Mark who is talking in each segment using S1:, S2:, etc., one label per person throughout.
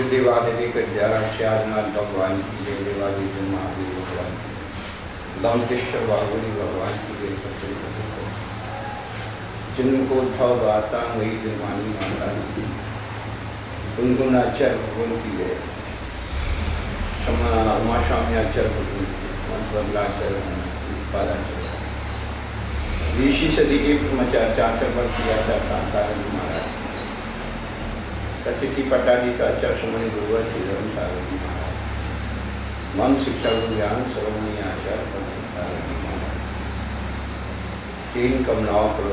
S1: देवादेवी जलाशयाजनाथ भगवान की जय, देवादेवी महादेव भगवान की जय, लंकेश्वर बाहुबली भगवान की जय। जिनको उद्धव भाषा वही दिलवानी माता की, उनको नाचार भगवान की जय, उमा स्वामी आचार्य भगवान की, बदलाचार्य पादाचार्य ऋषि सदी के ब्रह्मचार्य चाचर वर्षीय आचार्य सांसार महाराज, सत्यकी पटादी साचार सुमनि गुरुवर श्री धर्म सागर जी महाराज, मम शिक्षा गुरु ज्ञान सर्वमणि आचार्य सागर जी महाराज, तीन कमलाओं पर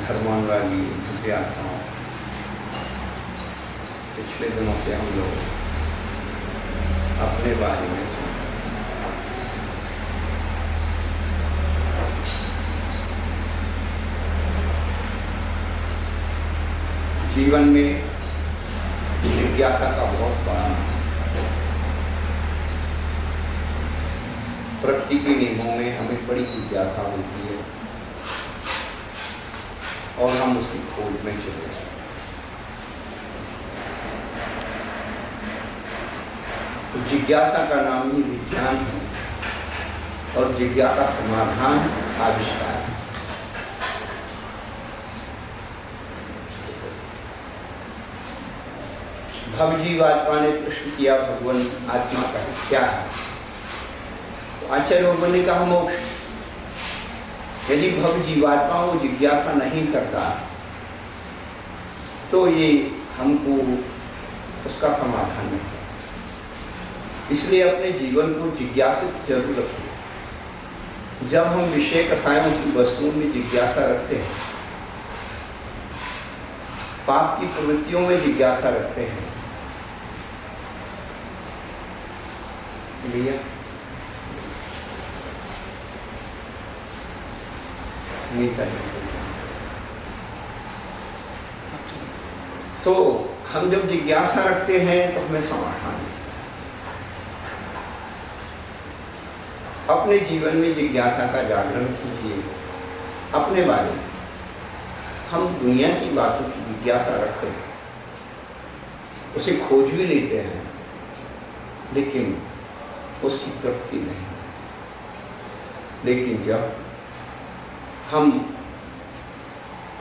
S1: धर्मानुरागी विद्यार्थाओं। पिछले दिनों से हम लोग अपने बारे में जीवन में जिज्ञासा का बहुत बड़ा प्रकृति के नियमों में हमें बड़ी जिज्ञासा होती है और हम उसकी खोज में चले जाते हैं। तो जिज्ञासा का नाम ही विज्ञान है और जिज्ञासा का समाधान आविष्कार है। भवजीव आत्मा ने प्रश्न किया, भगवान आत्मा का क्या है? तो आचार्य भगवान ने कहा मोक्ष। यदि भव जीवात्मा वो जिज्ञासा नहीं करता तो ये हमको उसका समाधान नहीं है। इसलिए अपने जीवन को जिज्ञासित जरूर रखिए। जब हम विषय कसायों की वस्तुओं में जिज्ञासा रखते हैं, पाप की प्रवृत्तियों में जिज्ञासा रखते हैं, लिया नहीं चाहिए। तो हम जब जिज्ञासा रखते हैं तो हमें समाधान मिलता है। अपने जीवन में जिज्ञासा का जागरण कीजिए। अपने बारे में हम दुनिया की बातों की जिज्ञासा रखते हैं, उसे खोज भी लेते हैं, लेकिन उसकी तृप्ति नहीं। लेकिन जब हम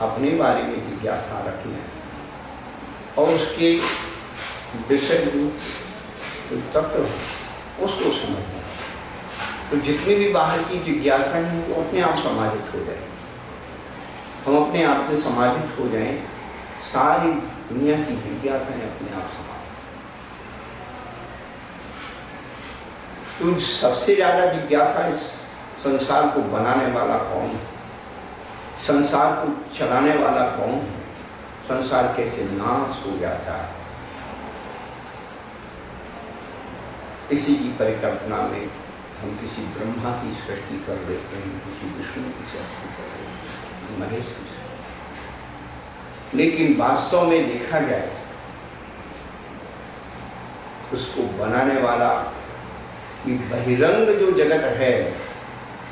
S1: अपने बारे में जिज्ञासा रख लें और उसके विषय तत्व उसको समझें, तो जितनी भी बाहर की जिज्ञासा है वो अपने आप समाहित हो जाए। हम अपने आप में समाहित हो जाएं, सारी दुनिया की जिज्ञासाएं अपने आप समाहित। तो सबसे ज़्यादा जिज्ञासा इस संसार को बनाने वाला कौन है? संसार को चलाने वाला कौन है? संसार कैसे नाश हो जाता है, इसी की परिकल्पना में हम किसी ब्रह्मा की सृष्टि कर देते हैं, किसी विष्णु की सृष्टि कर देते हैं, महेश की सृष्टि। लेकिन वास्तव में देखा जाए उसको बनाने वाला कि बहिरंग जो जगत है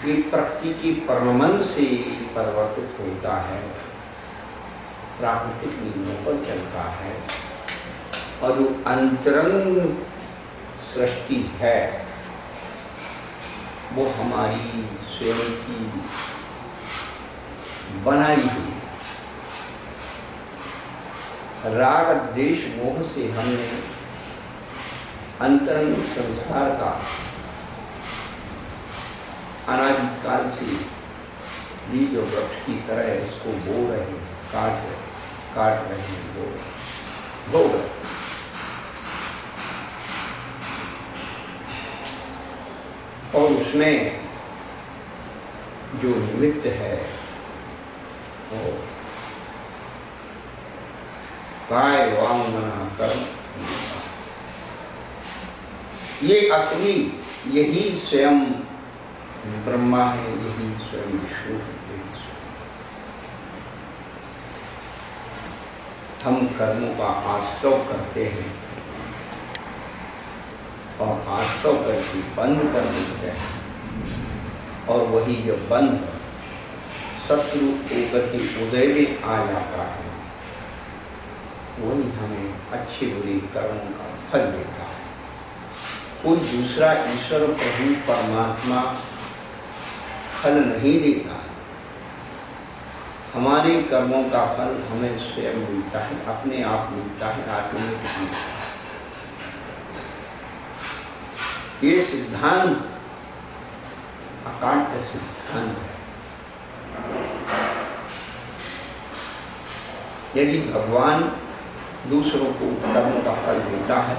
S1: ये प्रकृति की परमन से परिवर्तित होता है, प्राकृतिक नियमों पर चलता है, और जो अंतरंग सृष्टि है वो हमारी स्वयं की बनाई हुई राग द्वेष मोह से हमने अंतरंग संसार का अनादिकाल से बीज और वृक्ष की तरह इसको बो रहे हैं, काट रहे हैं, बो रहे हैं। और उसमें जो निमित्त है वो काय वांग मना कर्म, ये असली यही स्वयं ब्रह्मा है, यही स्वयं विष्णु है। हम कर्मों का आश्रव करते हैं और आश्रव करके बंद कर देते हैं, और वही जब बंद शत्रु होकर के उदय में आ जाता है वही हमें अच्छे बुरे कर्मों का फल देता है। कोई दूसरा ईश्वर प्रभु परमात्मा फल नहीं देता है। हमारे कर्मों का फल हमें स्वयं मिलता है, अपने आप मिलता है, ऑटोमेटिक मिलता है। ये सिद्धांत अकाट्य सिद्धांत है। यदि भगवान दूसरों को कर्म का फल देता है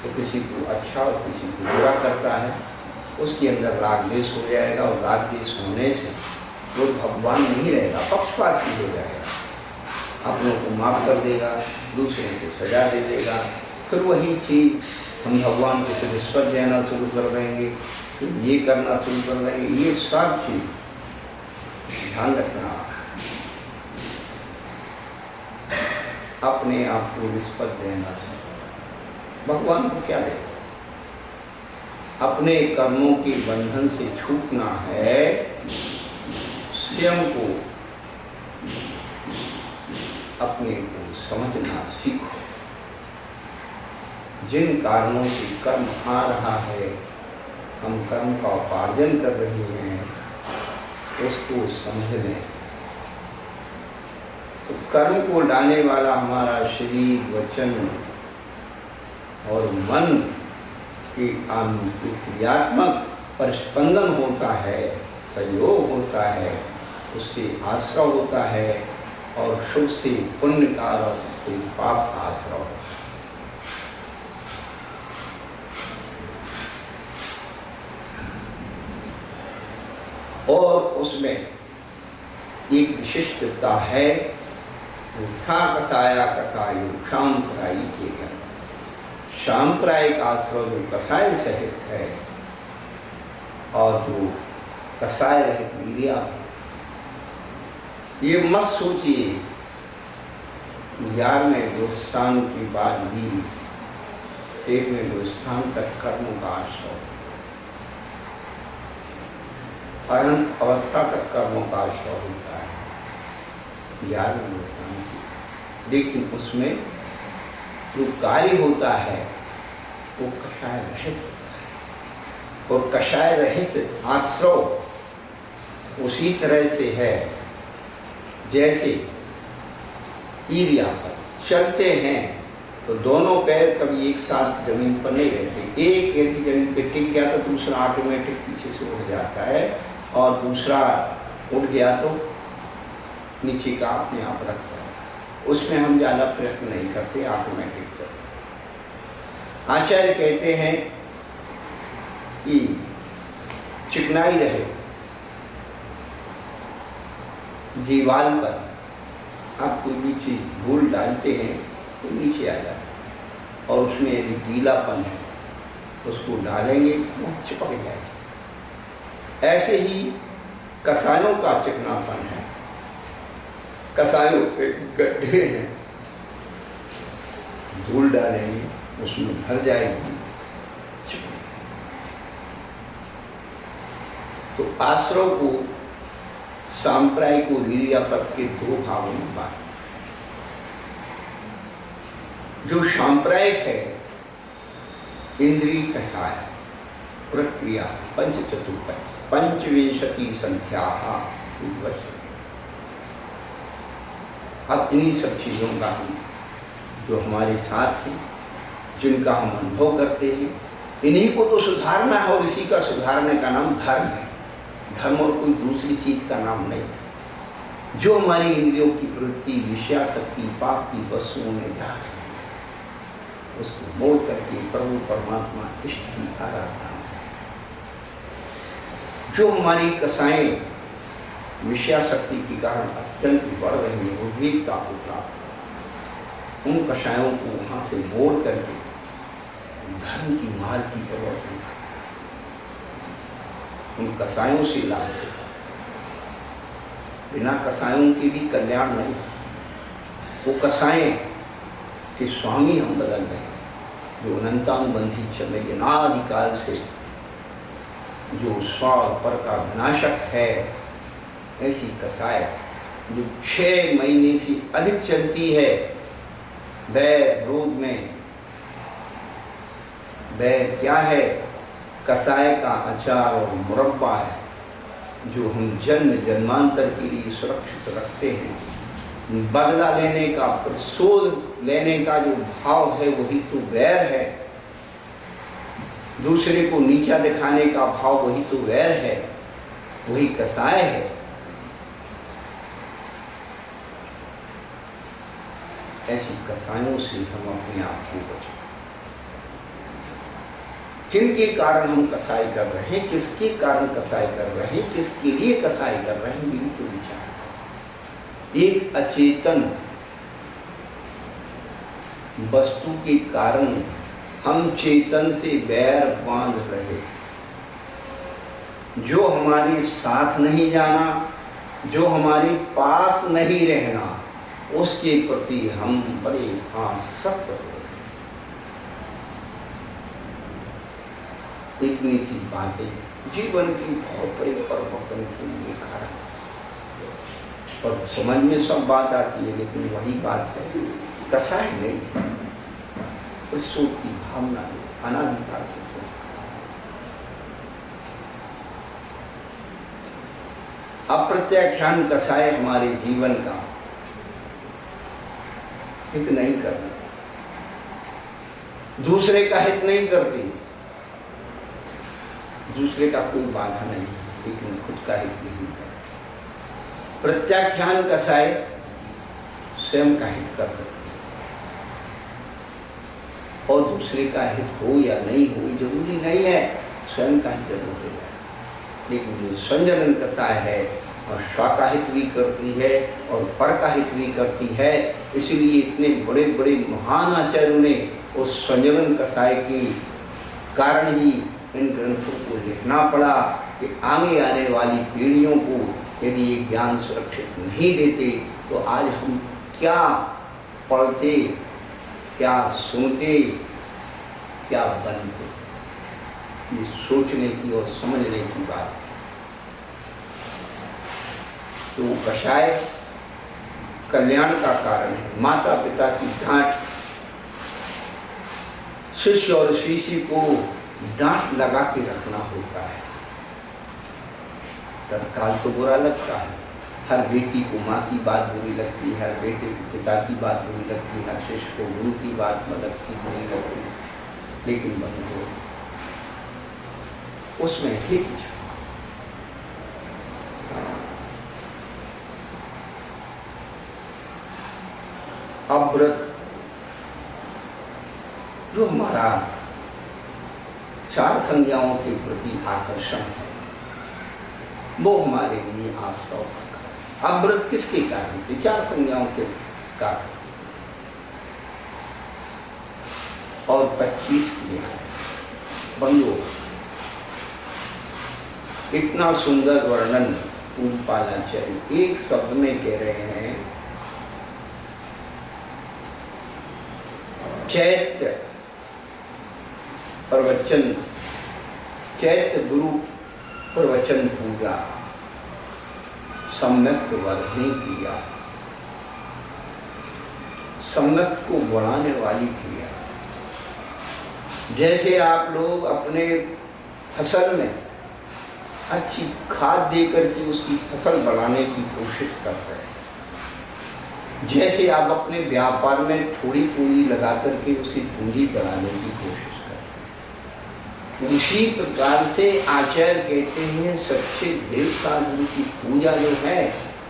S1: तो किसी को अच्छा और किसी को बुरा करता है, उसके अंदर राग द्वेष हो जाएगा और राग द्वेष होने से वो भगवान नहीं रहेगा, पक्षपाती हो जाएगा, अपनों को माफ कर देगा, दूसरों को सजा दे देगा। फिर वही चीज़ हम भगवान को फिर रिश्वत देना शुरू कर देंगे, फिर ये करना शुरू कर देंगे। ये सब चीज़ ध्यान रखना, अपने आप को रिश्वत देना से भगवान को क्या देगा? अपने कर्मों के बंधन से छूटना है, स्वयं को अपने को समझना सीखो। जिन कारणों से कर्म आ रहा है, हम कर्म का उपार्जन कर रहे हैं, उसको समझ लें। तो कर्म को लाने वाला हमारा शरीर, वचन और मन की क्रियात्मक परिस्पंदन होता है, सहयोग होता है, उससे आश्रय होता है, और सुख से पुण्य का और सुख से पाप का आश्रय होता है। और उसमें एक विशिष्टता है, सा कसाया कसायु सांप्रायिक के सांप्रायिक आश्रय जो कसाय सहित है और जो कसाय रहित वीर्या। ये मत सोचिए यार में गोस्थान के बाद भी 13वें गोस्थान तक कर्मों का आश्रय, अनंत अवस्था तक कर्मों का आश्रय होता है 11वें गोस्थान से। लेकिन उसमें जो कार्य होता है वो कषाय रहित होता है, और कषाय रहित आश्रय उसी तरह से है जैसे ईरिया पर चलते हैं तो दोनों पैर कभी एक साथ जमीन पर नहीं रहते। एक यदि जमीन पर टिक गया तो दूसरा ऑटोमेटिक पीछे से उठ जाता है, और दूसरा उठ गया तो नीचे का अपने आप रखता है। उसमें हम ज़्यादा प्रयत्न नहीं करते, ऑटोमेटिक चलता। आचार्य कहते हैं कि चिकनाई रहे दीवार पर आप कोई भी चीज़ धूल डालते हैं तो नीचे आ जाता है, और उसमें यदि गीलापन है उसको डालेंगे वो चिपक जाएगा। ऐसे ही कसायों का चिकनापन है, कसायों के गड्ढे हैं, धूल डालेंगे उसमें भर जाएगी। तो आश्रय को सांप्रायिक और रीरियापद के दो भागों में बांट। जो सांप्रायिक है इंद्रिय कषाय प्रक्रिया पंचचतुष्पद पंचविंशति संख्या। अब इन्हीं सब चीज़ों का हम जो हमारे साथ हैं, जिनका हम अनुभव करते हैं, इन्हीं को तो सुधारना है, और इसी का सुधारने का नाम धर्म है। धर्म और कोई दूसरी चीज का नाम नहीं। जो हमारी इंद्रियों की प्रवृत्ति विषयासक्ति पाप की वस्तुओं में जा रही है, उसको मोड़ करके प्रभु परमात्मा इष्ट की आराधना। जो हमारी कसाएं विषयासक्ति के कारण अत्यंत बढ़ रही है, उद्विग्नता को प्राप्त, उन कषायों को वहाँ से मोड़ करके धर्म की मार्ग की प्रवर्तन, उन कसायों से लाभ। बिना कसायों के भी कल्याण नहीं। वो कसाएं के स्वामी हम बदल रहे हैं, जो अनंतानुबंधी चल रही है अनादिकाल से, जो स्व और पर का विनाशक है। ऐसी कसाय जो 6 महीने से अधिक चलती है, बैर विरोध में बैर क्या है? कसाय का अचार और मुरब्बा है, जो हम जन्म जन्मांतर के लिए सुरक्षित रखते हैं। बदला लेने का, प्रतिशोध लेने का जो भाव है वही तो वैर है। दूसरे को नीचा दिखाने का भाव वही तो वैर है, वही कसाय है। ऐसी कसायों से हम अपने आप को बचाएं। किनके कारण हम कसाई कर रहे हैं, किसके कारण कसाई कर रहे हैं, किसके लिए कसाई कर रहे हैं, ये भी तो विचार करें। एक अचेतन वस्तु के कारण हम चेतन से बैर बांध रहे, जो हमारे साथ नहीं जाना, जो हमारे पास नहीं रहना, उसके प्रति हम बड़े आसक्त हो रहे। इतनी सी बातें जीवन की बहुत बड़े परिवर्तन के लिए कारण, और समझ में सब बात आती है, लेकिन वही बात है, कसाई नहीं, प्रतिशोध की भावना अनाधिकार से। अप्रत्याख्यान कसाय हमारे जीवन का हित नहीं करना, दूसरे का हित नहीं करती, दूसरे का कोई बाधा नहीं, लेकिन खुद का हित नहीं करती। प्रत्याख्यान कसाय स्वयं का हित कर सकते, और दूसरे का हित हो या नहीं हो जरूरी नहीं है, स्वयं का हित जरूर हो जाए। लेकिन जो संजनन कसाय है और स्व का हित भी करती है और पर का हित भी करती है, इसलिए इतने बड़े बड़े महान आचार्यों ने उस संजनन कसाय के कारण ही इन ग्रंथों को लिखना पड़ा कि आगे आने वाली पीढ़ियों को यदि ये ज्ञान सुरक्षित नहीं देते तो आज हम क्या पढ़ते, क्या सुनते, क्या बनते। ये सोचने की और समझने की बात। तो कषाय कल्याण का कारण है। माता पिता की डांट, शिष्य और शिष्य को डांट लगा के रखना होता है। तत्काल तो बुरा लगता है, हर बेटी को माँ की बात बुरी लगती है, हर बेटे को पिता की बात बुरी लगती है, हर शिष्य को गुरु की बात मदद की बुरी लगती है, लेकिन बंधु उसमें हित अव्रत जो हमारा चार संज्ञाओं के प्रति आकर्षण है, वो हमारे लिए आस्था का। अव्रत किसके कारण से? चार संज्ञाओं के कारण। और 25 क्रिया है। बंधु, इतना सुंदर वर्णन पूज्यपादाचार्य एक शब्द में कह रहे हैं। चैत्य प्रवचन, चैत्य गुरु प्रवचन पूजा, सम्यक वर्धनी क्रिया, सम्यक को बढ़ाने वाली क्रिया। जैसे आप लोग अपने फसल में अच्छी खाद देकर के उसकी फसल बढ़ाने की कोशिश करते हैं, जैसे आप अपने व्यापार में थोड़ी पूंजी लगा करके उसे पूंजी बढ़ाने की कोशिश करते हैं, उसी प्रकार से आचार्य कहते हैं सच्चे देव साधु की पूजा जो है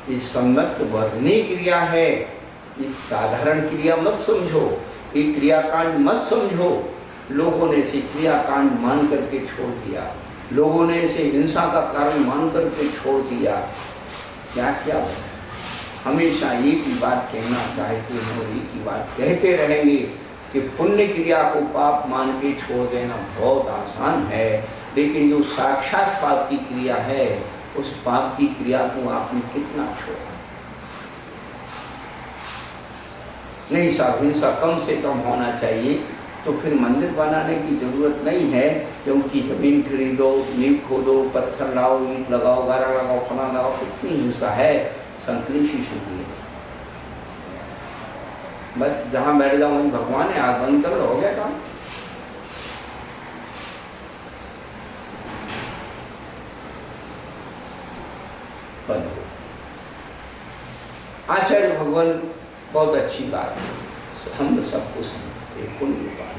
S1: ये सम्यक वर्धनी क्रिया है। इस साधारण क्रिया मत समझो, ये क्रियाकांड मत समझो। लोगों ने इसे क्रियाकांड मान करके छोड़ दिया, लोगों ने इसे हिंसा का कारण मान करके छोड़ दिया। क्या क्या हमेशा एक ही बात कहना चाहते हैं और एक ही बात कहते रहेंगे कि पुण्य क्रिया को पाप मान के छोड़ देना बहुत आसान है, लेकिन जो साक्षात पाप की क्रिया है उस पाप की क्रिया को आपने कितना छोड़ा। नहीं साहब, हिंसा कम से कम होना चाहिए, तो फिर मंदिर बनाने की जरूरत नहीं है, क्योंकि जमीन खरीदो, नींव खोदो, पत्थर लाओ, ईंट लगाओ, गारा लगाओ, फना लगाओ, कितनी हिंसा है। संकलेशी शुक्ल बस जहाँ बैठ जाओ वहीं भगवान है, आग बंद करो, हो गया काम। आचार्य भगवान बहुत अच्छी बात है, हम सबको समझते पुण्य बात।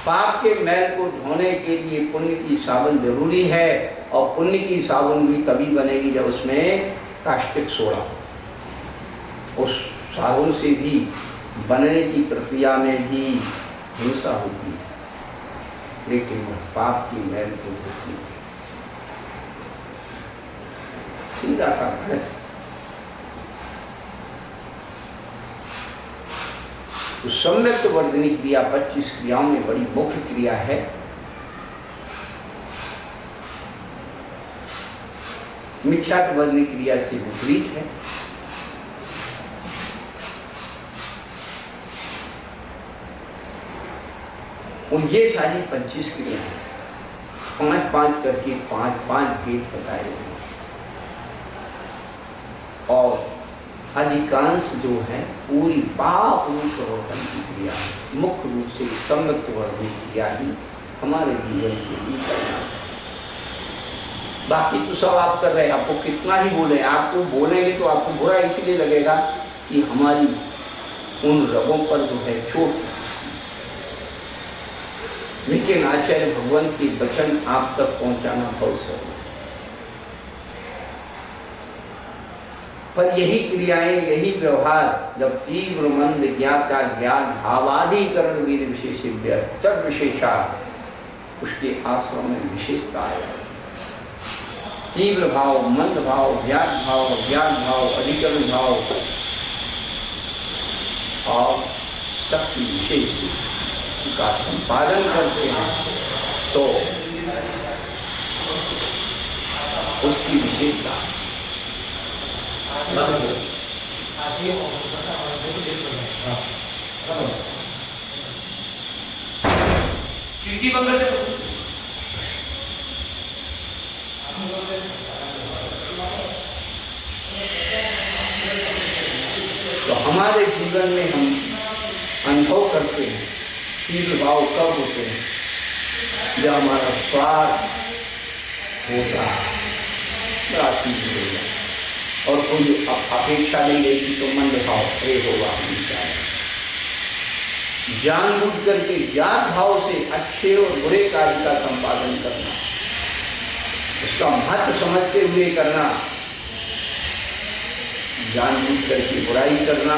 S1: पाप के मैल को धोने के लिए पुण्य की साबुन जरूरी है, और पुण्य की साबुन भी तभी बनेगी जब उसमें कास्टिक सोडा, उस साबुन से भी बनने की प्रक्रिया में भी हिंसा होती है, लेकिन वह पाप की मैल को धोती है। सीधा सा गणित। तो सम्यक वर्जनी क्रिया 25 क्रियाओं में बड़ी मुख्य क्रिया है। मिथ्यात्ववर्जनी क्रिया से विपरीत है। और ये सारी 25 क्रिया हैं, 5-5 करके 5-5 भेद बताए गए, और अधिकांश जो है पूरी पाप रूप प्रवर्तन की क्रिया है। मुख्य रूप से सम्यक्तवर्जनी क्रिया ही हमारे जीवन के लिए करना है। बाकी तो सब आप कर रहे हैं, आपको कितना ही बोले, आपको बोलेंगे तो आपको बुरा इसलिए लगेगा कि हमारी उन रगों पर जो है चोट। लेकिन आचार्य भगवान के वचन आप तक पहुंचाना बहुत जरूरी है। पर यही क्रियाएं, यही व्यवहार जब तीव्र मंद ज्ञाता ज्ञान भावाधिकरण वीर विशेषज्ञ तब विशेषा उसके आश्रम में विशेषता आया। तीव्र भाव, मंद भाव, ज्ञात भाव, ज्ञान भाव, अधिकरण भाव और शक्ति विशेष का संपादन करते हैं तो उसकी विशेषता। तो हमारे जीवन में हम अनुभव करते हैं तीव्र भाव कब होते हैं, जब हमारा स्वार्थ होता है, बड़ा तीव्र होगा, और कोई अपेक्षा नहीं रहेगी तो मंद भाव होगा हमेशा। जानबूझ करके ज्ञात भाव से अच्छे और बुरे कार्य का संपादन करना, उसका महत्व समझते हुए करना, जानबूझ करके बुराई करना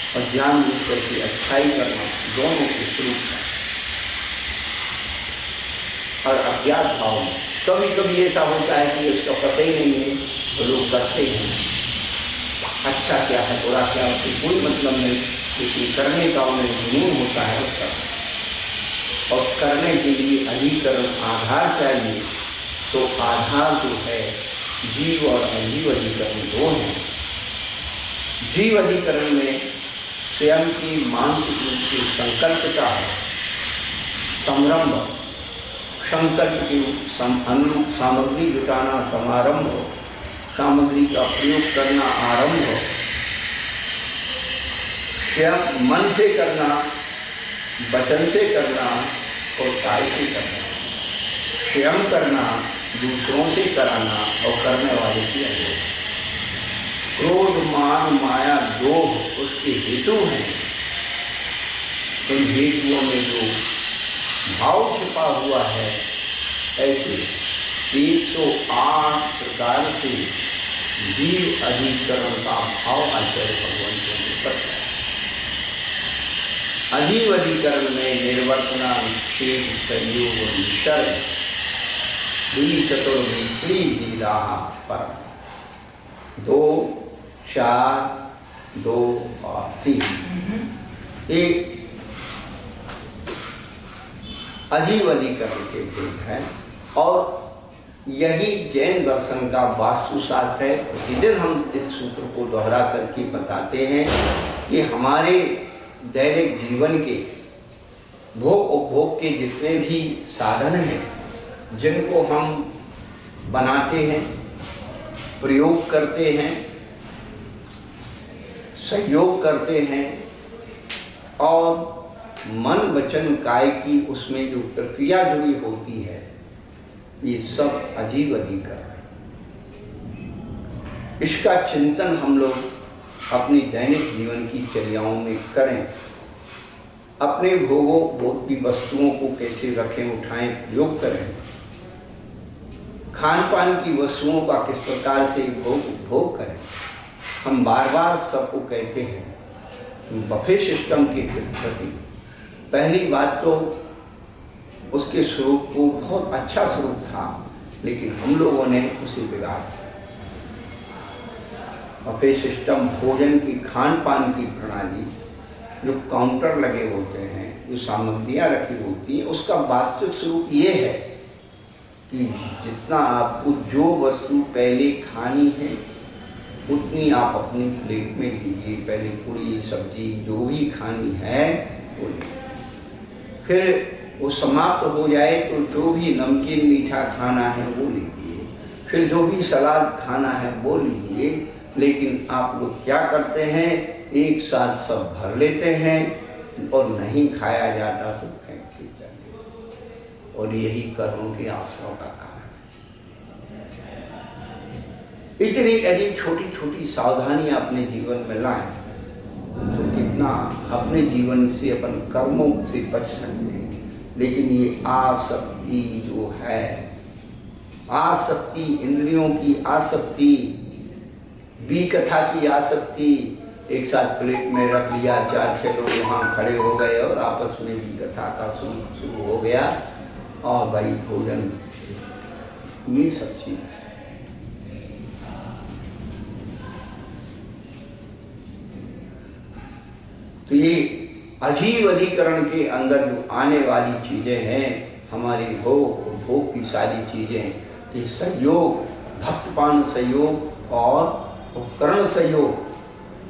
S1: और जानबूझ करके अच्छाई करना, दोनों के स्वरूप। और अज्ञात भाव में कभी कभी ऐसा होता है कि उसका पता ही नहीं है तो लोग करते हैं, अच्छा क्या है बुरा क्या है उससे कोई मतलब नहीं, लेकिन करने का उन्हें जुनून होता है उसका। और करने के लिए अधिकरण आधार चाहिए, तो आधार जो है जीव और अजीव अधिकरण दो हैं। जीव अधिकरण में स्वयं की मानसिक रूप से संकल्पता है, संरंभ, संकल्प के अनुरूप सामग्री जुटाना समारंभ, सामग्री का प्रयोग करना आरंभ, स्वयं मन से करना, वचन से करना और काय से करना, स्वयं करना, दूसरों से कराना और करने वाले की अनुभव। क्रोध, मान, माया, लोभ उसके हेतु हैं। उन हेतुओं में जो भाव छिपा हुआ है, ऐसे 108 प्रकार से जीव अधिकरण का भाव आचार्य भगवान को करता है। अजीव अधिकरण में निर्वर्तना, विक्षेप, संयोग, निषर्ग, चतुर्विक्री पर 2, 4, 2 और 3 एक अजीव अधिकरण के भेद है। और यही जैन दर्शन का वास्तुशास्त्र है। प्रतिदिन हम इस सूत्र को दोहरा करके बताते हैं कि हमारे दैनिक जीवन के भोग उपभोग के जितने भी साधन हैं, जिनको हम बनाते हैं, प्रयोग करते हैं, सहयोग करते हैं और मन वचन काय की उसमें जो प्रक्रिया जुड़ी होती है, ये सब अजीब अधिकार है। इसका चिंतन हम लोग अपनी दैनिक जीवन की चर्याओं में करें। अपने भोग की वस्तुओं को कैसे रखें, उठाएं, प्रयोग करें। खान पान की वस्तुओं का किस प्रकार से उपभोग करें। हम बार बार सबको कहते हैं बफे सिस्टम के प्रति पहली बात तो उसके स्वरूप को बहुत अच्छा स्वरूप था, लेकिन हम लोगों ने उसे बिगाड़ दिया। बफे सिस्टम भोजन की खान पान की प्रणाली, जो काउंटर लगे होते हैं, जो सामग्रियाँ रखी होती हैं, उसका वास्तविक स्वरूप ये है कि जितना आपको जो वस्तु पहले खानी है उतनी आप अपनी प्लेट में लीजिए। पहले पूरी सब्जी जो भी खानी है वो लीजिए, फिर वो समाप्त हो जाए तो जो भी नमकीन मीठा खाना है वो लीजिए, फिर जो भी सलाद खाना है वो लीजिए। लेकिन आप लोग क्या करते हैं, एक साथ सब भर लेते हैं और नहीं खाया जाता तो फेंक के जाते, और यही कर्मों के आश्रम का कारण है। इतनी यदि छोटी छोटी सावधानियां अपने जीवन में लाएं तो कितना अपने जीवन से, अपन कर्मों से बच सकते हैं। लेकिन ये आसक्ति जो है, आसक्ति, इंद्रियों की आसक्ति, बी कथा की आसक्ति, एक साथ प्लेट में रख लिया, 4-6 लोग वहाँ खड़े हो गए और आपस में भी कथा का शुरू हो गया और भाई भोजन, ये सब चीज। तो ये अजीब अधिकरण के अंदर जो आने वाली चीजें हैं, हमारी भोग की सारी चीजें, कि सहयोग, भक्तपान सहयोग और उपकरण सहयोग,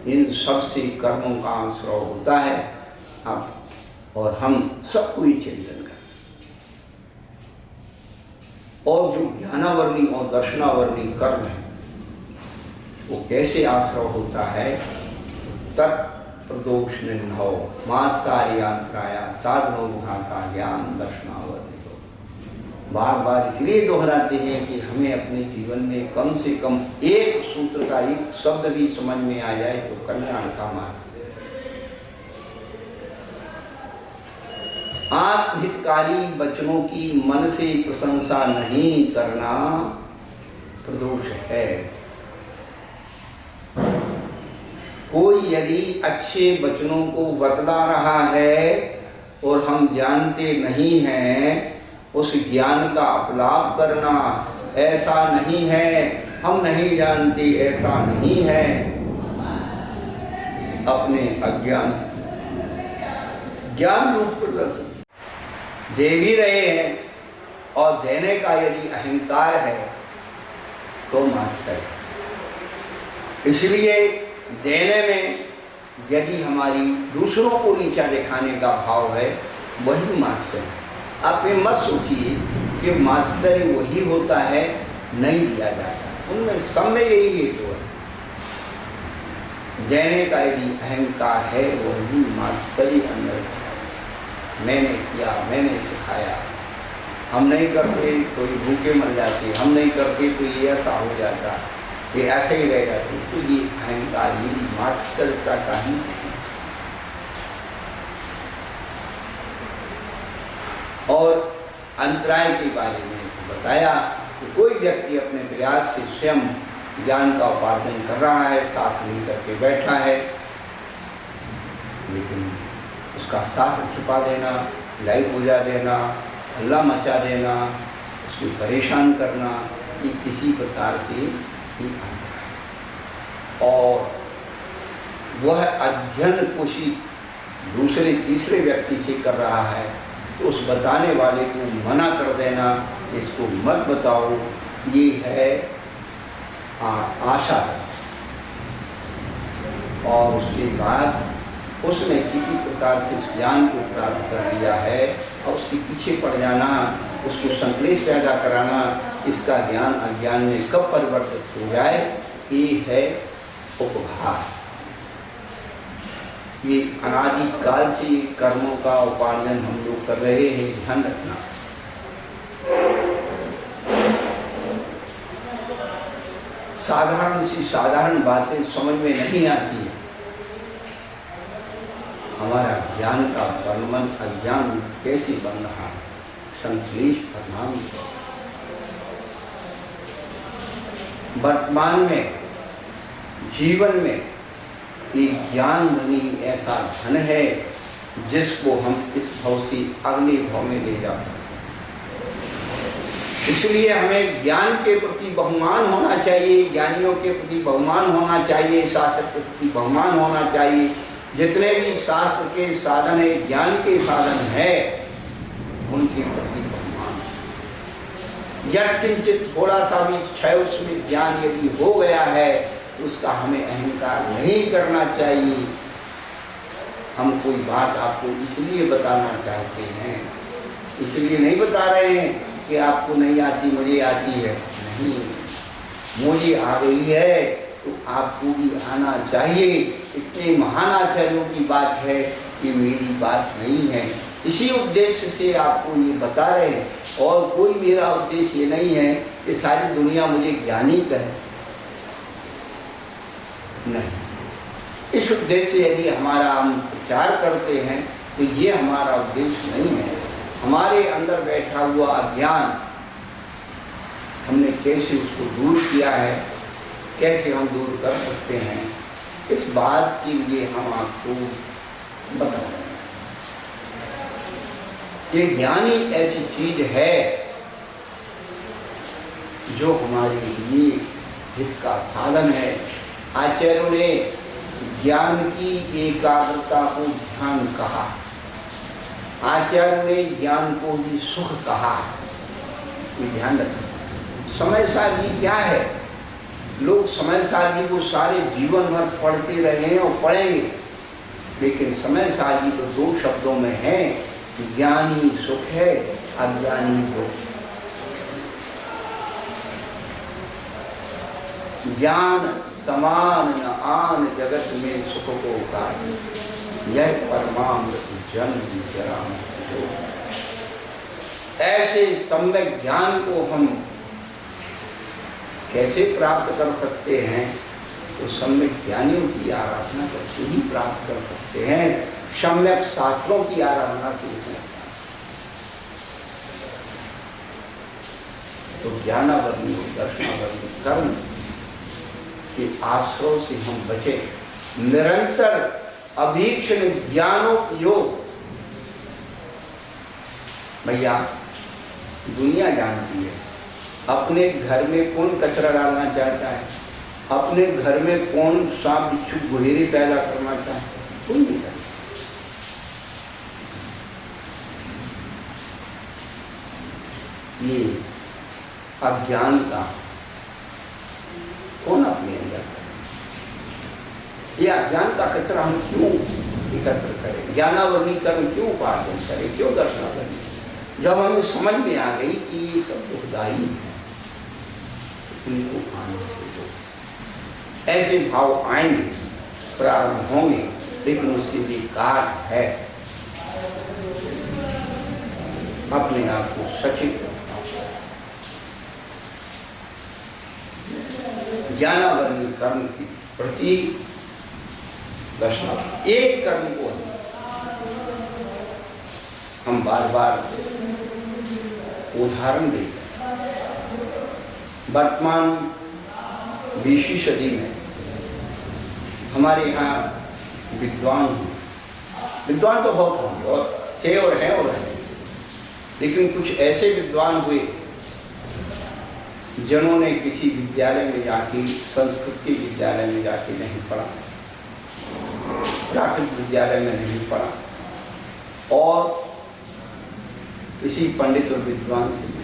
S1: इन सब से कर्मों का आश्रय होता है। और हम सबको ही चिंतन करें। और जो ज्ञानावर्णी और दर्शनावर्णी कर्म है वो कैसे आश्रय होता है, तत्प्रदोष निन्नौ मात्सार्यांतराया साधनो का ज्ञान दर्शनावर्णी। बार बार इसलिए दोहराते हैं कि हमें अपने जीवन में कम से कम एक सूत्र का एक शब्द भी समझ में आ जाए तो कल्याण का मार्ग। आत्महितकारी वचनों की मन से प्रशंसा नहीं करना प्रदोष है। कोई यदि अच्छे वचनों को बतला रहा है और हम जानते नहीं हैं, उस ज्ञान का अपलाप करना, ऐसा नहीं है, हम नहीं जानते, ऐसा नहीं है, अपने अज्ञान ज्ञान रूप प्रदर्शन दे भी रहे हैं। और देने का यदि अहंकार है तो मास्टर है। इसलिए देने में यदि हमारी दूसरों को नीचा दिखाने का भाव है, वही मास्टर है। आप ये मत सोचिए कि मास्टर वही होता है नहीं दिया जाता, उनमें सब में यही हेतु है। देने का यदि अहंकार है वही मास्टरी अंदर है। मैंने किया, मैंने सिखाया, हम नहीं करते तो ये भूखे मर जाते, हम नहीं करते तो ये ऐसा हो जाता, ये ऐसे ही रह जाते। तो ये अहंकार, ये मात्सर्यता का ही है। और अंतराय के बारे में बताया कि कोई व्यक्ति अपने प्रयास से स्वयं ज्ञान का उपार्जन कर रहा है, साथ लेकर के बैठा है, लेकिन उसका साथ छिपा देना, लाइव बुझा देना, हल्ला मचा देना, उसको परेशान करना, ये किसी प्रकार से ही और वह अध्ययन कोशिश दूसरे तीसरे व्यक्ति से कर रहा है, तो उस बताने वाले को मना कर देना, इसको मत बताओ, ये है आशा। और उसके बाद उसने किसी प्रकार से उस ज्ञान को प्राप्त कर लिया है और उसके पीछे पड़ जाना, उसको संक्लेश पैदा कराना, इसका ज्ञान अज्ञान में कब परिवर्तित हो जाए, ये है उपहार। ये अनादिकाल से ये कर्मों का उपार्जन हम लोग कर रहे हैं, ध्यान रखना। साधारण सी साधारण बातें समझ में नहीं आती है। हमारा ज्ञान का वर्णन अज्ञान कैसे बन रहा है, संश्लेष परिणाम। वर्तमान में जीवन में एक ज्ञान धनी ऐसा धन है जिसको हम इस भव से अगले भव में ले जा सकते हैं। इसलिए हमें ज्ञान के प्रति बहुमान होना चाहिए, ज्ञानियों के प्रति बहुमान होना चाहिए, शास्त्र के प्रति बहुमान होना चाहिए। जितने भी शास्त्र के साधन है, ज्ञान के साधन है, उनके प्रति बहुमान। यत्किंचित थोड़ा सा भी क्षय उसमें ज्ञान यदि हो गया है, उसका हमें अहंकार नहीं करना चाहिए। हम कोई बात आपको इसलिए बताना चाहते हैं, इसलिए नहीं बता रहे हैं कि आपको नहीं आती, मुझे आती है। नहीं, मुझे आ गई है तो आपको भी आना चाहिए। इतने महान आचार्यों की बात है, ये मेरी बात नहीं है। इसी उद्देश्य से आपको ये बता रहे हैं, और कोई मेरा उद्देश्य ये नहीं है कि सारी दुनिया मुझे ज्ञानी कहे। नहीं, इस उद्देश्य से यदि हमारा हम प्रचार करते हैं तो ये हमारा उद्देश्य नहीं है। हमारे अंदर बैठा हुआ अज्ञान हमने कैसे उसको दूर किया है, कैसे हम दूर कर सकते हैं, इस बात के लिए हम आपको बता रहे हैं। ये ज्ञान ही ऐसी चीज है जो हमारे लिए हित का साधन है। आचार्यों ने ज्ञान की एकाग्रता को ध्यान कहा, आचार्य ने ज्ञान को ही सुख कहा। ये ध्यान रखें। समय सारणी क्या है? लोग समय सारणी को सारे जीवन भर पढ़ते रहे हैं और पढ़ेंगे, लेकिन समय सारणी तो दो शब्दों में है, ज्ञानी सुख है, अज्ञानी दुख। ज्ञान समान न आन जगत में सुख को कार्य, यह परमामृत जन्म जरा। ऐसे सम्यक ज्ञान को हम कैसे प्राप्त कर सकते हैं? तो सम्यक ज्ञानियों की आराधना करके ही प्राप्त कर सकते हैं, सम्यक शास्त्रों की आराधना से ही। तो ज्ञानावरणी दर्शनावरणी कर्म के आश्रय से हम बचे। निरंतर अभीक्षण ज्ञानोपयोग। भैया दुनिया जानती है अपने घर में कौन कचरा डालना चाहता है, अपने घर में कौन सांप बिच्छू गुहेरी पैदा करना चाहता है, कोई नहीं करता। ये अज्ञान का कौन अपने अंदर है? ये अज्ञान का कचरा हम क्यों एकत्र करें? ज्ञानावरणी कर्म क्यों उपार्जन करें, क्यों दर्शनावरणी? जब हमें समझ में आ गई कि ये सब दुखदाई है, उनको आने से दो। ऐसे भाव आएंगे, प्रारंभ होंगे, लेकिन उसके लिए कार्य है अपने आप को सचेत रखना। ज्ञानावरणी कर्म की प्रति दर्शना, एक कर्म को हम बार बार उदाहरण देते हैं। वर्तमान 20वीं सदी में हमारे यहाँ विद्वान तो बहुत होंगे और थे और हैं और हैं, लेकिन कुछ ऐसे विद्वान हुए जिन्होंने किसी विद्यालय में जाके, संस्कृत के विद्यालय में जाके नहीं पढ़ा, प्राकृतिक विद्यालय में नहीं पढ़ा, और किसी पंडित और विद्वान से नहीं।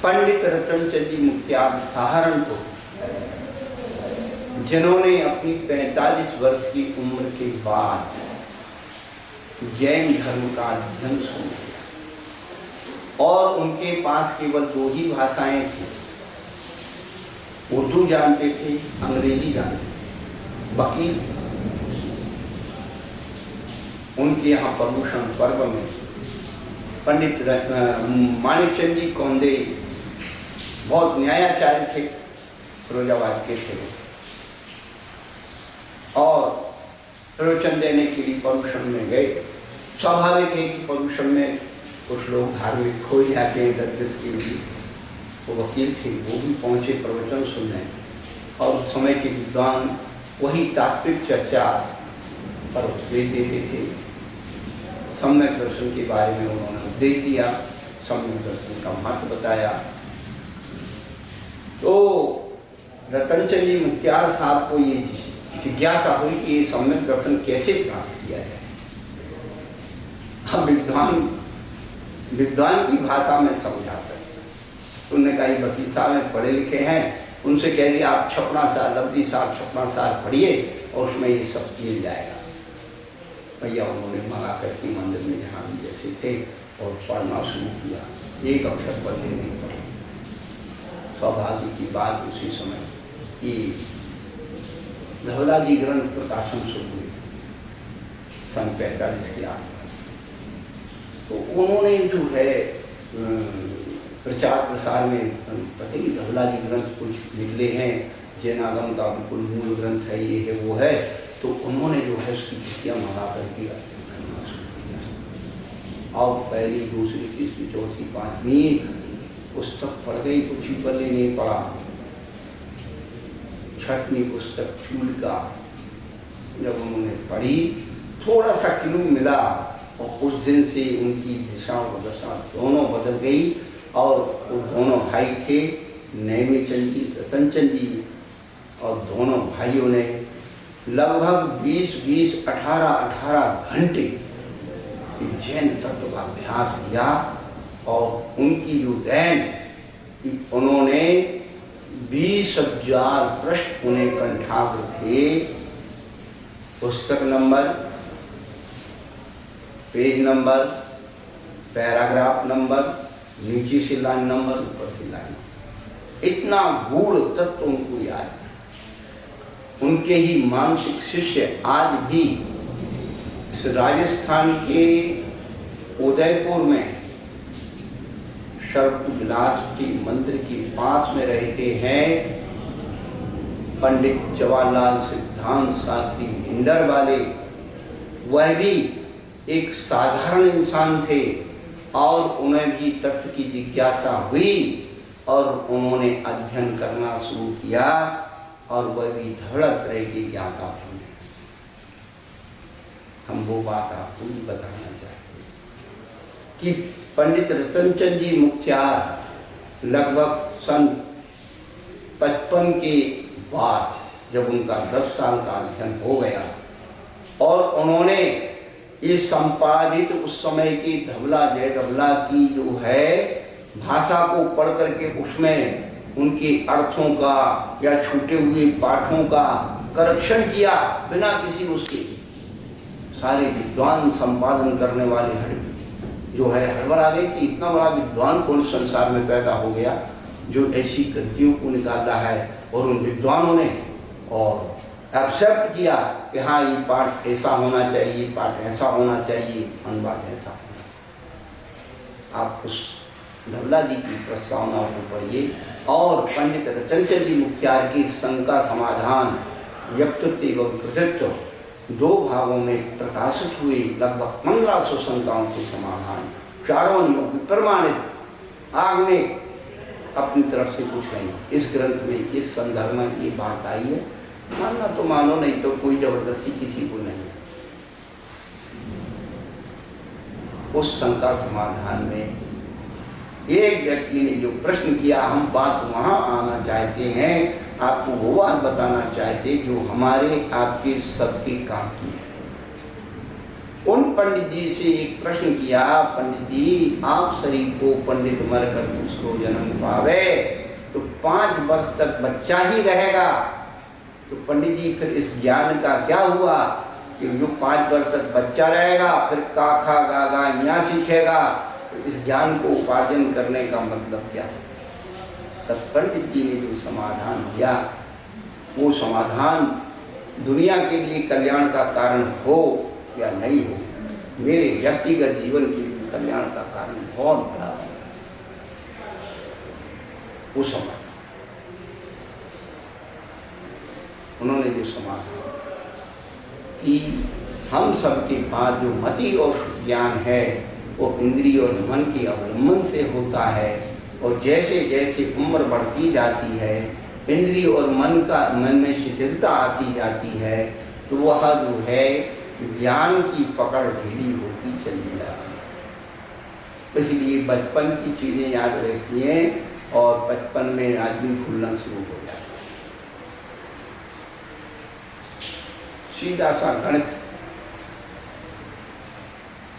S1: पंडित रतनचंद जी मुक्तियार सहारनपुर, जिन्होंने अपनी 45 वर्ष की उम्र के बाद जैन धर्म का अध्ययन शुरू किया, और उनके पास केवल 2 ही भाषाएं थी। उर्दू जानते थे, अंग्रेजी जानते थे, वकील। उनके यहाँ प्रभूषण पर्व में पंडित माणिकचंद जी कौंदे बहुत न्यायाचार्य थे, फिरोजाबाद के थे, और प्रवचन देने के लिए प्रभूषण में गए। स्वाभाविक है कि प्रभूषण में कुछ लोग धार्मिक खो जाते हैं दत्त के लिए। वो वकील थे, वो भी पहुँचे प्रवचन सुनने, और उस समय के विद्वान वही तात्विक चर्चा पर देते थे। सम्यक दर्शन के बारे में उन्होंने उपदेश दिया, सम्यक दर्शन का महत्व बताया। तो रतनचंद जी मुख्तियार साहब को ये जिज्ञासा हुई कि ये सम्यक दर्शन कैसे प्राप्त किया जाए। अब विद्वान की भाषा में समझाते, तो उन्होंने कहा वकील साहब में पढ़े लिखे हैं, उनसे कह दिया आप छपना सार, लफ्जी सार, छपना सार पढ़िए और उसमें ये सब मिल जाएगा। भैया उन्होंने मंगा करके मंदिर में जहाँ भी जैसे थे और पढ़ना शुरू किया, एक अक्षर पढ़ने नहीं पड़ा। सौभाग्य की बात उसी समय कि धवला जी ग्रंथ प्रकाशन शुरू हुए सन 45 के आसपास। तो उन्होंने जो है प्रचार प्रसार में पता ही धवला जी ग्रंथ कुछ निकले हैं, जैनागम का बिल्कुल मूल ग्रंथ है, ये है वो है। तो उन्होंने जो है उसकी पुस्तियाँ मंगा करके करना शुरू किया, और पहली, दूसरी, तीसरी, चौथी, पाँचवीं पुस्तक पढ़ गई, कुछ ही पढ़े नहीं पढ़ा। छठवीं पुस्तक चूलिका जब उन्होंने पढ़ी, थोड़ा सा क्लू मिला, और उस दिन से उनकी दिशा और दशा दोनों बदल गई। और वो दोनों भाई थे, नेमिचंद जी, रतनचंद जी, और दोनों भाइयों ने लगभग 20-20, 18-18 घंटे जैन तत्व का अभ्यास किया। और उनकी जो दैन, उन्होंने 20,000 पृष्ठ उन्हें कंठाग्र थे। पुस्तक number, page number, paragraph number, नीचे से लाइन नंबर, ऊपर से लाइन, इतना गूढ़ तत्व उनको याद। उनके ही मानसिक शिष्य आज भी राजस्थान के उदयपुर में सर्प विलास के मंदिर के पास में रहते हैं पंडित जवाहरलाल सिद्धांत शास्त्री हिंडर वाले। वह भी एक साधारण इंसान थे और उन्हें भी तत्व की जिज्ञासा हुई और उन्होंने अध्ययन करना शुरू किया, और वह भी धवला तरह के ज्ञाता बने। हम वो बात आपको भी बताना चाहते हैं कि पंडित रतनचंद जी मुख्तियार लगभग सन 55 के बाद, जब उनका 10 साल का अध्ययन हो गया और उन्होंने ये संपादित उस समय की धवला जय धवला की जो है भाषा को पढ़ करके उसमें उनके अर्थों का या छूटे हुए पाठों का करेक्शन किया बिना किसी उसके। सारे विद्वान संपादन करने वाले जो है हड़बड़ा गए कि इतना बड़ा विद्वान कौन संसार में पैदा हो गया जो ऐसी कृतियों को निकाला है। और उन विद्वानों ने और एक्सेप्ट किया कि हाँ ये पाठ ऐसा होना चाहिए, पाठ ऐसा होना चाहिए, अनुवाद ऐसा होना। आप उस धवला जी की प्रस्तावनाओं को पढ़िए और पंडित रतनचंद जी मुख्तियार की शंका समाधान व्यक्तित्व एवं कृतित्व 2 भागों में प्रकाशित हुए लगभग 1500 शंकाओं के समाधान चारों नियमों की प्रमाणित आग में अपनी तरफ से कुछ नहीं। इस ग्रंथ में इस संदर्भ में ये बात आई है, मानना तो मानो, नहीं तो कोई जबरदस्ती किसी को नहीं। उस शंका समाधान में एक व्यक्ति ने जो प्रश्न किया, हम बात वहां आना चाहते हैं, आपको वो बात बताना चाहते जो हमारे आपके सबके काम की है। उन पंडित जी से एक प्रश्न किया, पंडित जी आप शरीर को पंडित मरकर उसको जन्म पावे तो 5 वर्ष तक बच्चा ही रहेगा, तो पंडित जी फिर इस ज्ञान का क्या हुआ कि जो 5 वर्ष तक बच्चा रहेगा फिर का खा गा गा न्या सीखेगा, तो इस ज्ञान को उपार्जन करने का मतलब क्या? तब पंडित जी ने जो समाधान दिया वो समाधान दुनिया के लिए कल्याण का कारण हो या नहीं हो, मेरे व्यक्तिगत जीवन के लिए कल्याण का कारण बहुत बड़ा है। वो समाधान उन्होंने जो समाधान कि हम सबके पास जो मति और ज्ञान है वो इंद्रिय और मन के अवलंबन से होता है, और जैसे जैसे उम्र बढ़ती जाती है इंद्रिय और मन में शिथिलता आती जाती है, तो वह जो है ज्ञान की पकड़ ढीली होती चली जाती है। इसलिए बचपन की चीज़ें याद रहती हैं और बचपन में आदमी भूलना शुरू हो जाता है। सीधा सा गणित,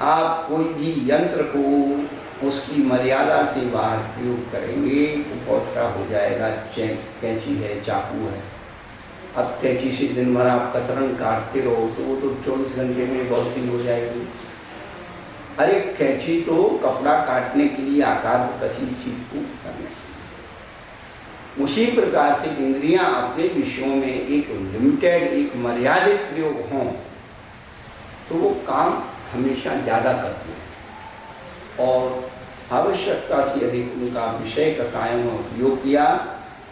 S1: आप कोई भी यंत्र को उसकी मर्यादा से बाहर प्रयोग करेंगे तो पौथरा हो जाएगा। कैंची है, चाकू है, अब कैंची से दिन भर आप कतरन काटते रहो तो वो तो 24 घंटे में बहुत सी हो जाएगी। अरे कैंची तो कपड़ा काटने के लिए आकार कसी चीज को करने, उसी प्रकार से इंद्रियां अपने विषयों में एक लिमिटेड, एक मर्यादित प्रयोग हों तो वो काम हमेशा ज़्यादा करते हैं, और आवश्यकता से अधिक उनका विषय कसायों में उपयोग किया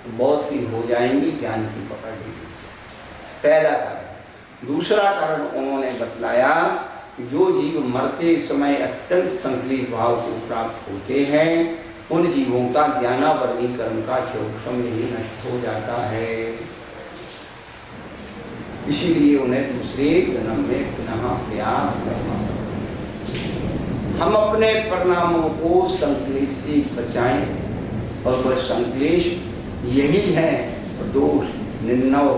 S1: तो बहुत सी हो जाएंगी, ज्ञान की पकड़ ली। पहला कारण। दूसरा कारण उन्होंने बतलाया कि जो जीव मरते समय अत्यंत संकलित भाव को प्राप्त होते हैं उन जीवों का ज्ञानावरणी कर्म का क्षोभ में ही नष्ट हो जाता है, इसीलिए उन्हें दूसरे जन्म में पुनः प्रयास करना। हम अपने परिणामों को संक्लेश से बचाएं, और वह संक्लेश यही है दोष, निंदव,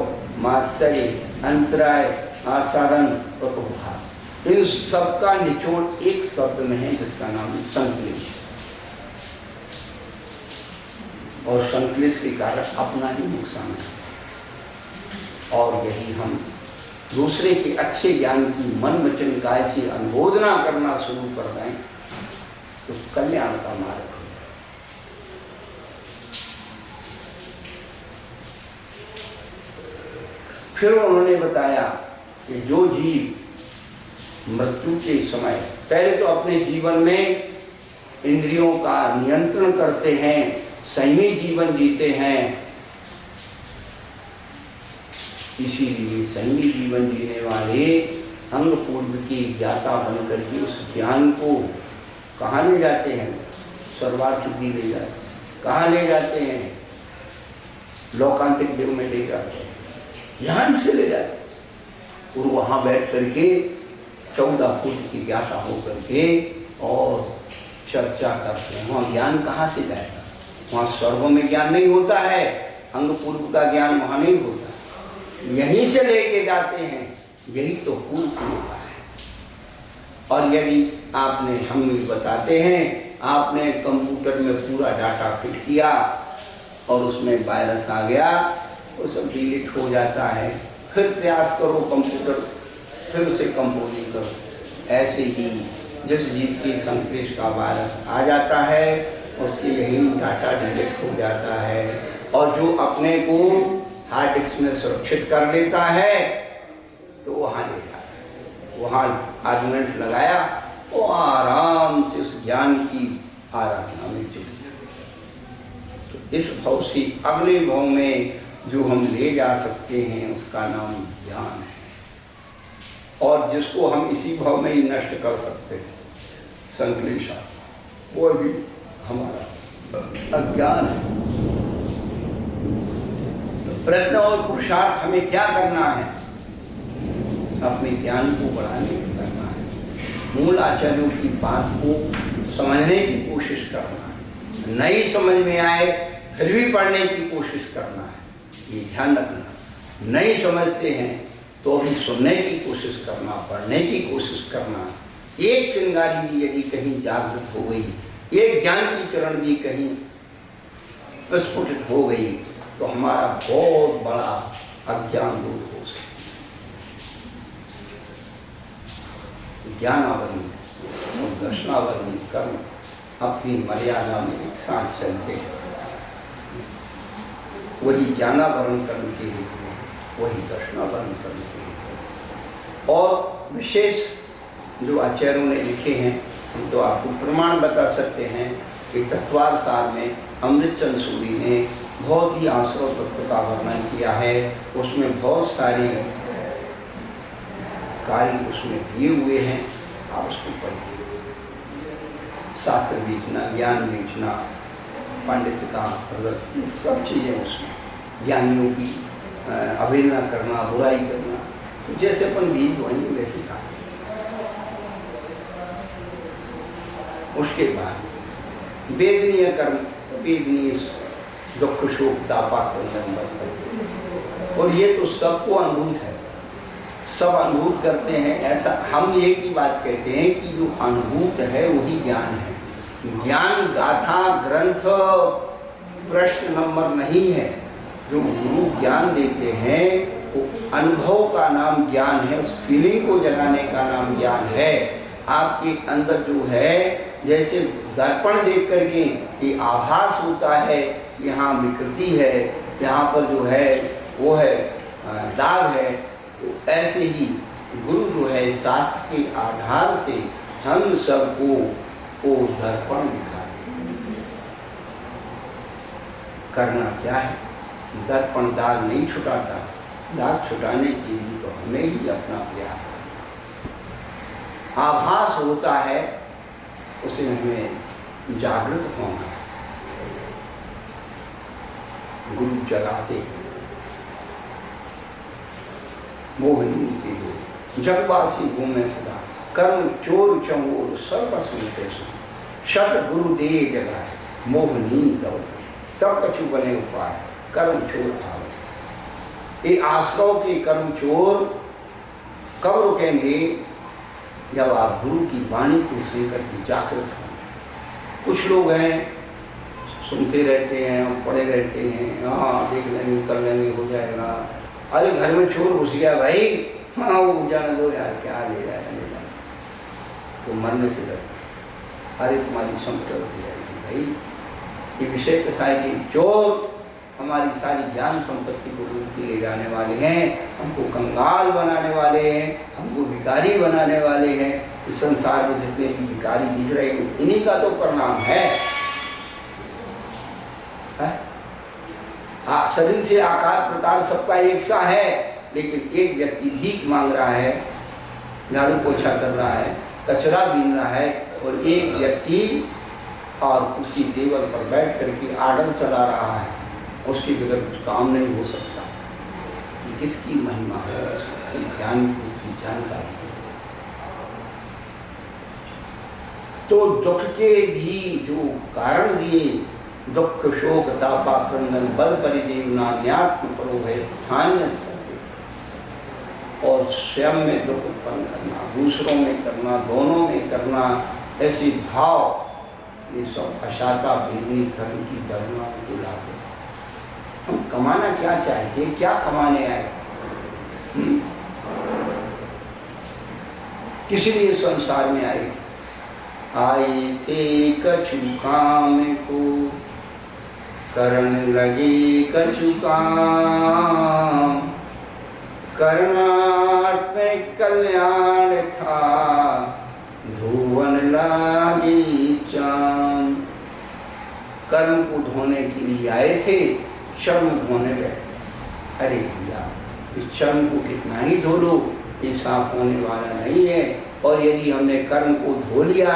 S1: मात्सर्य, अंतराय, आसाधन और उपहार। इन सबका निचोड़ एक शब्द में है जिसका नाम है संक्लेश, और संक्लेश के कारण अपना ही नुकसान है। और यही हम दूसरे के अच्छे ज्ञान की मन वचन काय से अनुमोदना करना शुरू कर दें तो कल्याण का मार्ग है। फिर उन्होंने बताया कि जो जीव मृत्यु के समय पहले तो अपने जीवन में इंद्रियों का नियंत्रण करते हैं, संयमी जीवन जीते हैं, इसीलिए संयमी जीवन जीने वाले अंग पूर्व की ज्ञाता बनकर के उस ज्ञान को कहाँ ले जाते हैं? सर्वार्थ सिद्धि ले जाते हैं। कहाँ ले जाते हैं? लोकांतिक देव में ले जाते हैं, ध्यान से ले जाते हैं, और वहाँ बैठ करके 14 फुट की ज्ञाता होकर के और चर्चा करते हैं। वहाँ ज्ञान कहाँ से जाएगा? वहाँ स्वर्गों में ज्ञान नहीं होता है, अंग पूर्व का ज्ञान वहाँ नहीं होता, यहीं से लेके जाते हैं, यही तो पूर्व होता है। और यदि आपने, हम भी बताते हैं, आपने कंप्यूटर में पूरा डाटा फिट किया और उसमें वायरस आ गया, वो सब डिलीट हो जाता है, फिर प्रयास करो कंप्यूटर, फिर उसे कंपोजिंग करो। ऐसे ही जिस जीव के संक्लेश का वायरस आ जाता है उसके यही डाटा डिलीट हो जाता है, और जो अपने को हार्ड डिस्क में सुरक्षित कर लेता है तो वहाँ ले जाता है, वहाँ आर्गुमेंट्स लगाया, वो आराम से उस ज्ञान की आराधना में जुट जाए। तो इस भाव से अगले भाव में जो हम ले जा सकते हैं उसका नाम ज्ञान है, और जिसको हम इसी भाव में ही नष्ट कर सकते हैं, संक्लेशा, वो भी हमारा अज्ञान है। प्रयत्न और पुरुषार्थ हमें क्या करना है? अपने ज्ञान को बढ़ाने की करना है, मूल आचार्यों की बात को समझने की कोशिश करना है, नहीं समझ में आए फिर भी पढ़ने की कोशिश करना है, ये ध्यान रखना। नहीं समझते हैं तो भी सुनने की कोशिश करना, पढ़ने की कोशिश करना। एक चिंगारी भी यदि कहीं जागृत हो गई, एक ज्ञान की किरण भी कहीं प्रस्फुटित हो गई तो हमारा बहुत बड़ा अज्ञान दूर हो सकता है। ज्ञानावरणी और दर्शनावरणी कर्म अपनी मर्यादा में एक साथ चलते हैं। वही ज्ञानावरण कर्म के हेतु है, वही दर्शनावरण कर्म के हेतु है। और विशेष जो आचार्यों ने लिखे हैं हम तो आपको प्रमाण बता सकते हैं कि तत्वार सार में अमृतचंद सूरी ने बहुत ही आश्रव तत्व का वर्णन किया है। उसमें बहुत सारे कार्य उसमें दिए हुए हैं, आप उसको पढ़िए। शास्त्र बेचना, ज्ञान बेचना, पंडित का प्रगत, ये सब चीज़ें उसमें, ज्ञानियों की अवहेलना करना, बुराई करना, तो जैसे अपन बीज बोएंगे वैसे खाते। उसके बाद वेदनीय कर्म, वेदनीय दुख शोक तापा और ये तो सबको अनुभूत है, सब अनुभूत करते हैं। ऐसा हम एक ही बात कहते हैं कि जो अनुभूत है वही ज्ञान है। ज्ञान गाथा ग्रंथ प्रश्न नंबर नहीं है। जो गुरु ज्ञान देते हैं वो अनुभव का नाम ज्ञान है, उस फीलिंग को जगाने का नाम ज्ञान है। आपके अंदर जो है, जैसे दर्पण देख करके ये आभास होता है, यहाँ विकृति है, यहाँ पर जो है वो है दाग है, तो ऐसे ही गुरु जो है शास्त्र के आधार से हम सबको वो दर्पण दिखाते हैं। करना क्या है? दर्पण दाग नहीं छुटाता, दाग छुटाने के लिए तो हमें ही अपना प्रयास करना। आभास होता है, उसे हमें जागृत होना। गुरु जगाते मोहिनी के दो जगवासी घूमे सदा, कर्म चोर चंगोर सर्व सुनते सुन, शत गुरु दे जगाए मोहनी दौड़, तब कछु बने उपाय कर्म चोर आवे। ये आश्रव के कर्म चोर कब रुकेंगे? जब आप गुरु की वाणी को सुनकर के जागृत होंगे। कुछ लोग हैं सुनते रहते हैं, पढ़े रहते हैं, हाँ देख लेंगे, कर लेंगे, हो जाएगा। अरे घर में चोर घुस गया भाई, हाँ वो जाने दो यार, क्या ले जाए ले जाए, तो मरने से डरता। अरे तुम्हारी संपत्ति हो जाएगी भाई। ये विषय के सारे चोर हमारी सारी ज्ञान संपत्ति को लूट ले जाने वाले हैं, हमको कंगाल बनाने वाले हैं, हमको भिखारी बनाने वाले हैं। इस संसार में जितने भी भिखारी दिख रहे हैं इन्हीं का तो परिणाम है। शरीर से आकार प्रकार सबका एक सा है, लेकिन एक व्यक्ति भीख मांग रहा है, झाड़ू पोछा कर रहा है, कचरा बीन रहा है, और एक व्यक्ति और उसी टेबल पर बैठ करके आर्डर चला रहा है, उसके बगैर कुछ काम नहीं हो सकता। किसकी महिमा है? उसकी ज्ञान की, उसकी जानकारी। तो दुख के भी जो कारण दिए, दुख शोक तापा क्रंदन बल परिदेवना न्यात्म परो है स्थानीय सत्य, और स्वयं में दुख उत्पन्न करना, दूसरों में करना, दोनों में करना, ऐसी भाव, ये सब अशाता भेदनी धर्म की दलना को लाते। हम कमाना क्या चाहते हैं? क्या कमाने आए? किसी लिए संसार में आए थे कछु काम को, करने लगे कछु काम, कर्मात्मक कल्याण था, धोवन लागी चाम। कर्म को धोने के लिए आए थे, शर्म धोने गए। अरे भैया, इस शर्म को कितना ही धो लो, ये साफ होने वाला नहीं है। और यदि हमने कर्म को धो लिया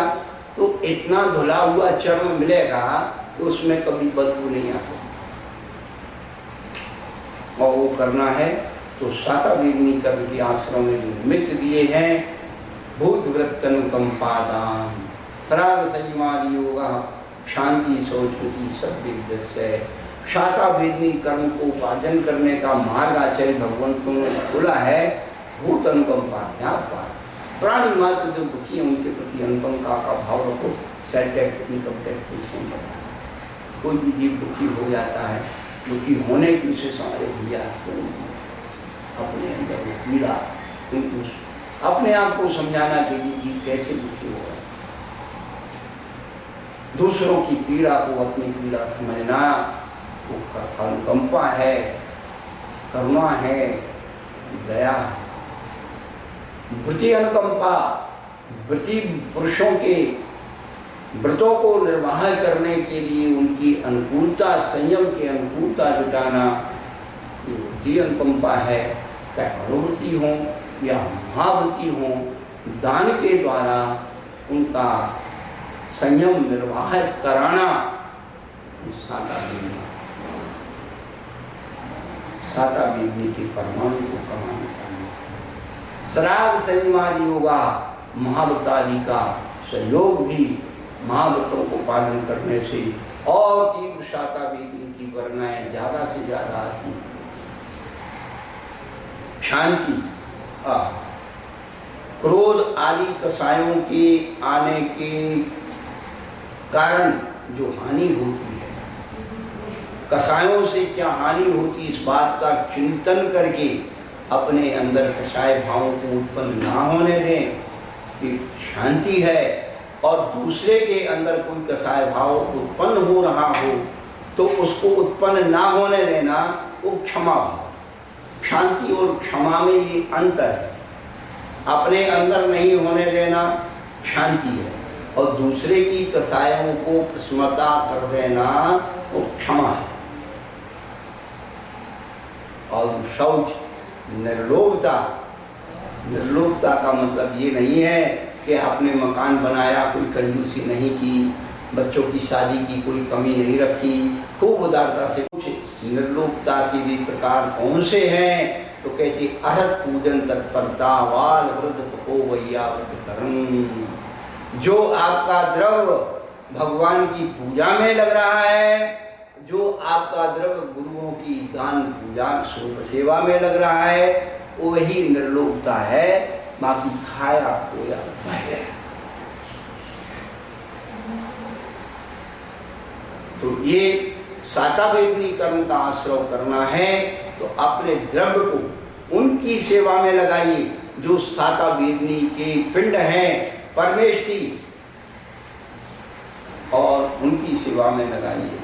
S1: तो इतना धुला हुआ चर्म मिलेगा कि उसमें कभी बदबू नहीं आ सकती। और वो करना है तो शातावेदनी कर्म के आश्रम में जो निमित्त दिए हैं, भूत वृत्तनुकंपादान, सराग संयमादि योगा, शांति शौचुति सब विद्यस्य। शातावेदनी कर्म को उपार्जन करने का मार्ग आचार्य भगवंतों ने खोला है। भूत अनुकंपा, क्या बात। प्राणी मात्र जो दुखी है उनके प्रति अनुकंपा का भाव रखो। सेल टैक्स, इनकम टैक्स कुछ नहीं करता। कोई भी जीव दुखी हो जाता है, दुखी होने की उसे सारे भैया अपने अंदर वो पीड़ा, उनको अपने आप को समझाना कि जीव कैसे दुखी हो रहा है। दूसरों की पीड़ा को अपनी पीड़ा समझना, वो अनुकंपा है, करुणा है, दया है। व्रती अनुकंपा, व्रती पुरुषों के व्रतों को निर्वाह करने के लिए उनकी अनुकूलता, संयम की अनुकूलता जुटाना, ये व्रती अनुकंपा है। चाहे अणुव्रती हों या महाव्रती हों, दान के द्वारा उनका संयम निर्वाह कराना, साता बीजनी, साता बीजनी के परमाणु को कमाने का। श्राद्ध संयमादि योगा, महाव्रतादि का सहयोग भी महाव्रतों को पालन करने से और तीव्र साता बीजनी की वर्णाएं ज्यादा से ज्यादा आती। शांति, क्रोध आदि कसायों के आने के कारण जो हानि होती है, कसायों से क्या हानि होती, इस बात का चिंतन करके अपने अंदर कसाय भावों को उत्पन्न ना होने दें कि शांति है। और दूसरे के अंदर कोई कसाय भाव उत्पन्न हो रहा हो तो उसको उत्पन्न ना होने देना, वो क्षमा भाव। शांति और क्षमा में ये अंतर है। अपने अंदर नहीं होने देना शांति है, और दूसरे की कसायों को प्रशमता कर देना वो क्षमा है। और शौच, निर्लोभता, निर्लोभता का मतलब ये नहीं है कि आपने मकान बनाया, कोई कंजूसी नहीं की, बच्चों की शादी की कोई कमी नहीं रखी, खूब उदारता से कुछ। निर्लोभता के भी प्रकार कौन से हैं? तो कहते अरहत पूजन तत्परता वाल वृद्ध को वैया व्रत कर्म। जो आपका द्रव्य भगवान की पूजा में लग रहा है, जो आपका द्रव्य गुरुओं की दान पूजा सेवा में लग रहा है, वही निर्लोभता है। बाकी खाया खोया है। तो ये साता वेदनी कर्म का आश्रय करना है तो अपने द्रव्य को उनकी सेवा में लगाइए जो साता वेदनी के पिंड हैं, परमेश्वरी, और उनकी सेवा में लगाइए।